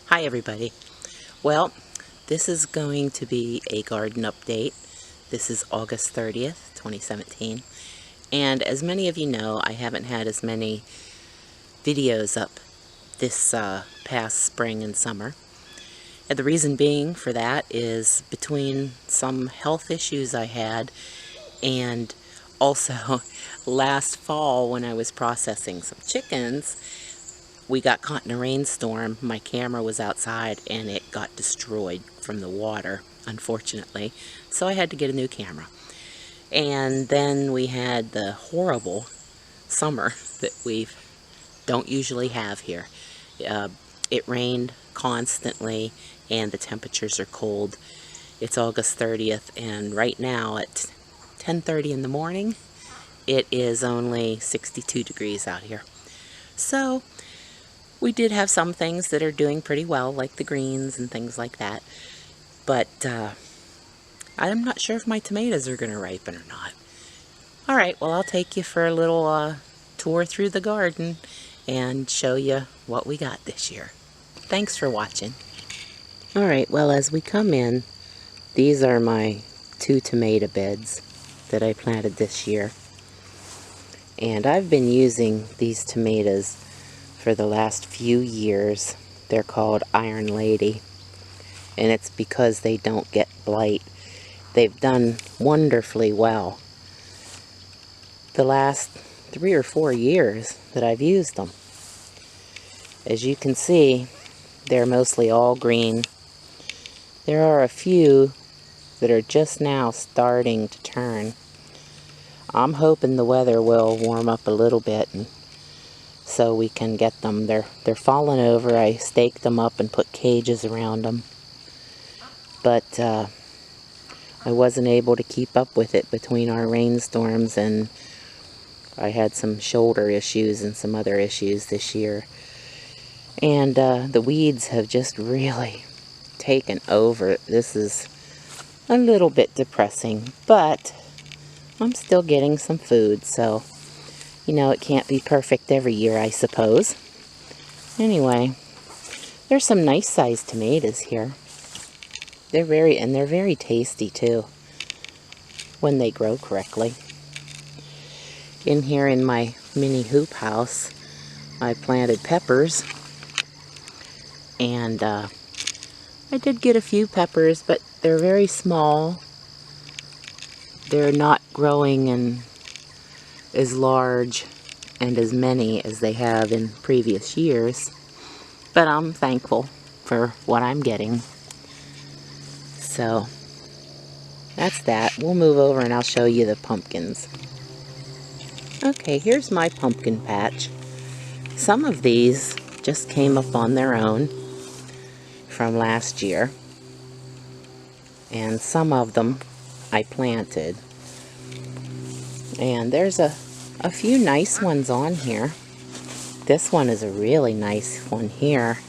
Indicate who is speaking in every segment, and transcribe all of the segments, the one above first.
Speaker 1: Hi everybody. Well, this is going to be a garden update. This is August 30th, 2017. And as many of you know, I haven't had as many videos up this past spring and summer. And the reason being for that is between some health issues I had and also last fall when I was processing some chickens, we got caught in a rainstorm. My camera was outside and it got destroyed from the water, unfortunately. So I had to get a new camera. And then we had the horrible summer that we don't usually have here. It rained constantly and the temperatures are cold. It's August 30th and right now at 10:30 in the morning, it is only 62 degrees out here. So we did have some things that are doing pretty well, like the greens and things like that. But I'm not sure if my tomatoes are going to ripen or not. Alright, well I'll take you for a little tour through the garden and show you what we got this year. Thanks for watching. Alright, well as we come in, these are my 2 tomato beds that I planted this year. And I've been using these tomatoes for the last few years. They're called Iron Lady, and it's because they don't get blight. They've done wonderfully well the last 3 or 4 years that I've used them. As you can see, they're mostly all green. There are a few that are just now starting to turn. I'm hoping the weather will warm up a little bit and so we can get them. They're falling over. I staked them up and put cages around them. But I wasn't able to keep up with it between our rainstorms, and I had some shoulder issues and some other issues this year. And the weeds have just really taken over. This is a little bit depressing, but I'm still getting some food, so you know, it can't be perfect every year, I suppose. Anyway, there's some nice sized tomatoes here. They're very tasty too, when they grow correctly. In here in my mini hoop house, I planted peppers. And I did get a few peppers, but they're very small. They're not growing in as large and as many as they have in previous years, but I'm thankful for what I'm getting. So that's that. We'll move over and I'll show you the pumpkins. Okay, here's my pumpkin patch. Some of these just came up on their own from last year, and some of them I planted. And there's a few nice ones on here. This one is a really nice one here.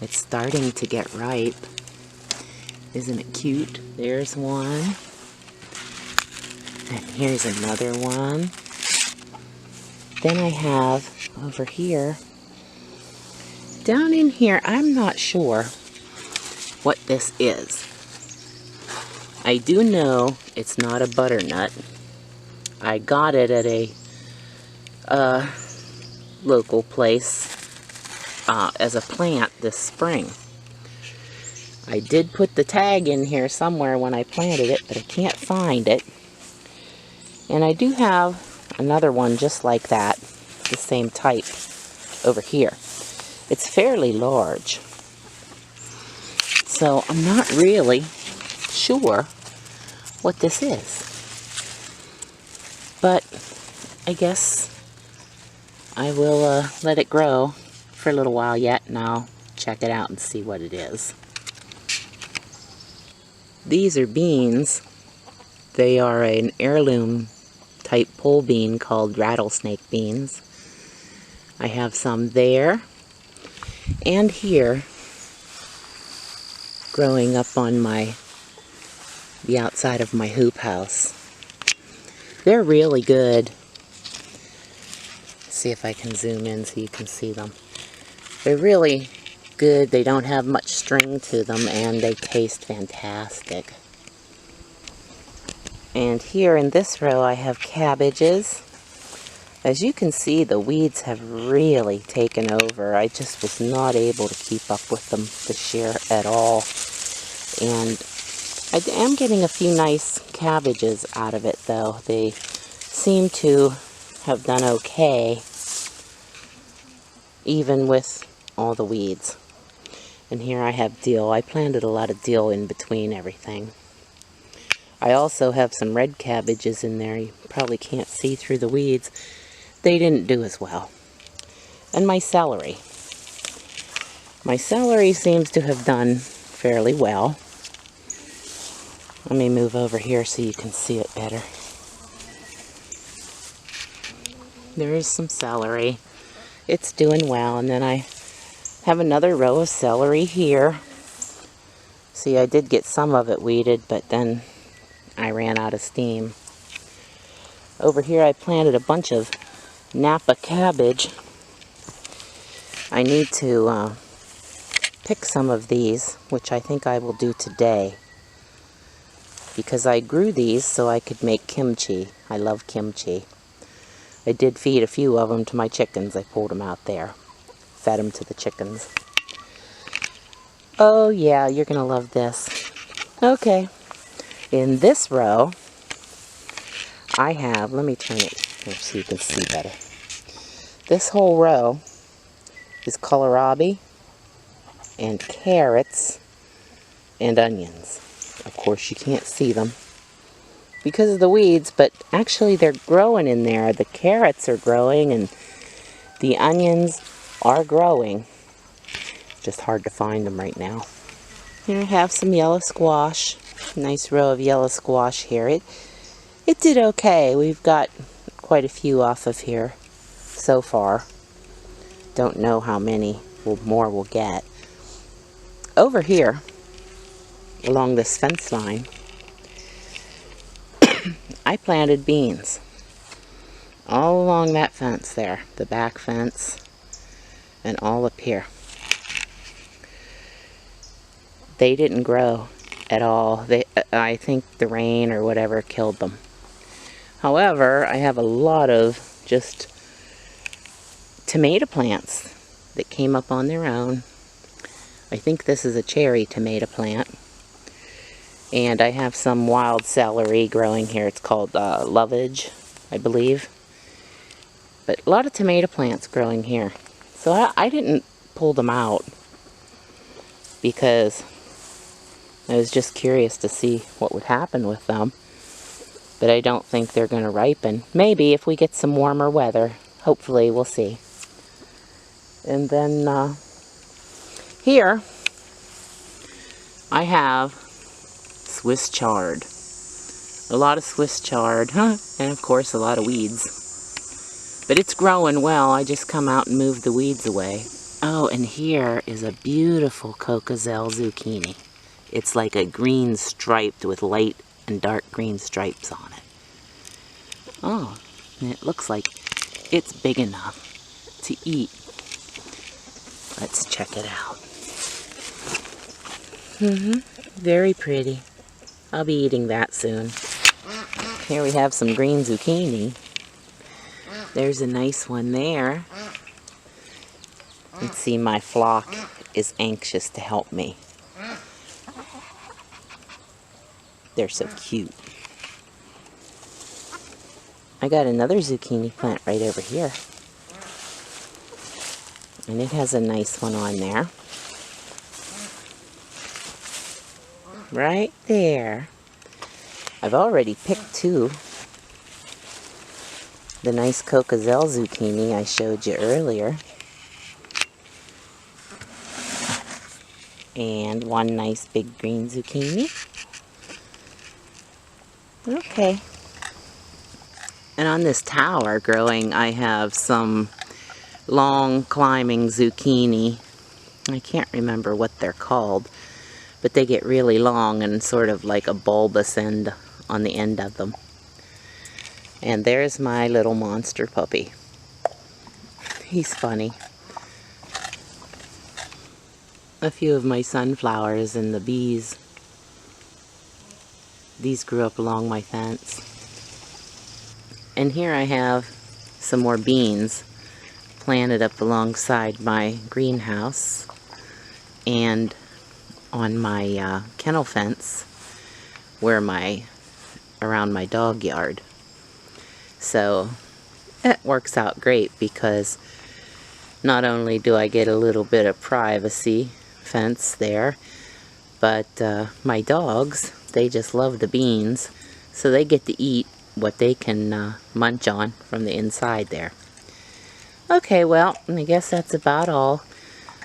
Speaker 1: It's starting to get ripe. Isn't it cute? There's one. And here's another one. Then I have over here. Down in here, I'm not sure what this is. I do know it's not a butternut. I got it at a local place as a plant this spring. I did put the tag in here somewhere when I planted it, but I can't find it. And I do have another one just like that, the same type over here. It's fairly large. So I'm not really sure what this is. But I guess I will let it grow for a little while yet, and I'll check it out and see what it is. These are beans. They are an heirloom type pole bean called Rattlesnake Beans. I have some there and here growing up on the outside of my hoop house. They're really good. See if I can zoom in so you can see them. They're really good. They don't have much string to them, and they taste fantastic. And here in this row I have cabbages. As you can see, the weeds have really taken over. I just was not able to keep up with them this year at all. And I am getting a few nice cabbages out of it, though. They seem to have done okay, even with all the weeds. And here I have dill. I planted a lot of dill in between everything. I also have some red cabbages in there. You probably can't see through the weeds. They didn't do as well. And my celery. My celery seems to have done fairly well. Let me move over here so you can see it better. There is some celery. It's doing well. And then I have another row of celery here. See, I did get some of it weeded, but then I ran out of steam. Over here I planted a bunch of Napa Cabbage. I need to pick some of these, which I think I will do today, because I grew these so I could make kimchi. I love kimchi. I did feed a few of them to my chickens. I pulled them out there. Fed them to the chickens. Oh yeah, you're gonna love this. Okay. In this row, I have, let me turn it here so you can see better. This whole row is kohlrabi and carrots and onions. Of course, you can't see them because of the weeds, but actually they're growing in there. The carrots are growing and the onions are growing. It's just hard to find them right now. Here I have some yellow squash. Nice row of yellow squash here. It did okay. We've got quite a few off of here so far. Don't know how many more we'll get. Over here, along this fence line, I planted beans. All along that fence there, the back fence, and all up here. They didn't grow at all. I think the rain or whatever killed them. However, I have a lot of just tomato plants that came up on their own. I think this is a cherry tomato plant. And I have some wild celery growing here. It's called lovage, I believe. But a lot of tomato plants growing here. So I didn't pull them out because I was just curious to see what would happen with them. But I don't think they're going to ripen. Maybe if we get some warmer weather. Hopefully, we'll see. And then here I have Swiss chard. A lot of Swiss chard, and of course a lot of weeds. But it's growing well. I just come out and move the weeds away. Oh, and here is a beautiful Cabbages zucchini. It's like a green striped with light and dark green stripes on it. Oh, and it looks like it's big enough to eat. Let's check it out. Very pretty. I'll be eating that soon. Here we have some green zucchini. There's a nice one there. Let's see, my flock is anxious to help me. They're so cute. I got another zucchini plant right over here. And it has a nice one on there. Right there. I've already picked two. The nice Cabbages zucchini I showed you earlier. And one nice big green zucchini. Okay. And on this tower growing, I have some long climbing zucchini. I can't remember what they're called, but they get really long and sort of like a bulbous end on the end of them. And there's my little monster puppy. He's funny. a few of my sunflowers and the bees. These grew up along my fence. And here I have some more beans planted up alongside my greenhouse and on my kennel fence where around my dog yard. So it works out great because not only do I get a little bit of privacy fence there, but my dogs, they just love the beans, so they get to eat what they can munch on from the inside there. Okay, well, I guess that's about all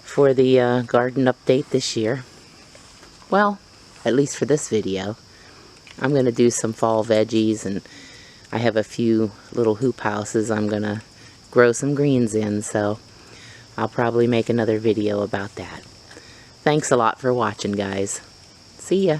Speaker 1: for the garden update this year. Well, at least for this video. I'm going to do some fall veggies, and I have a few little hoop houses I'm going to grow some greens in, so I'll probably make another video about that. Thanks a lot for watching, guys. See ya.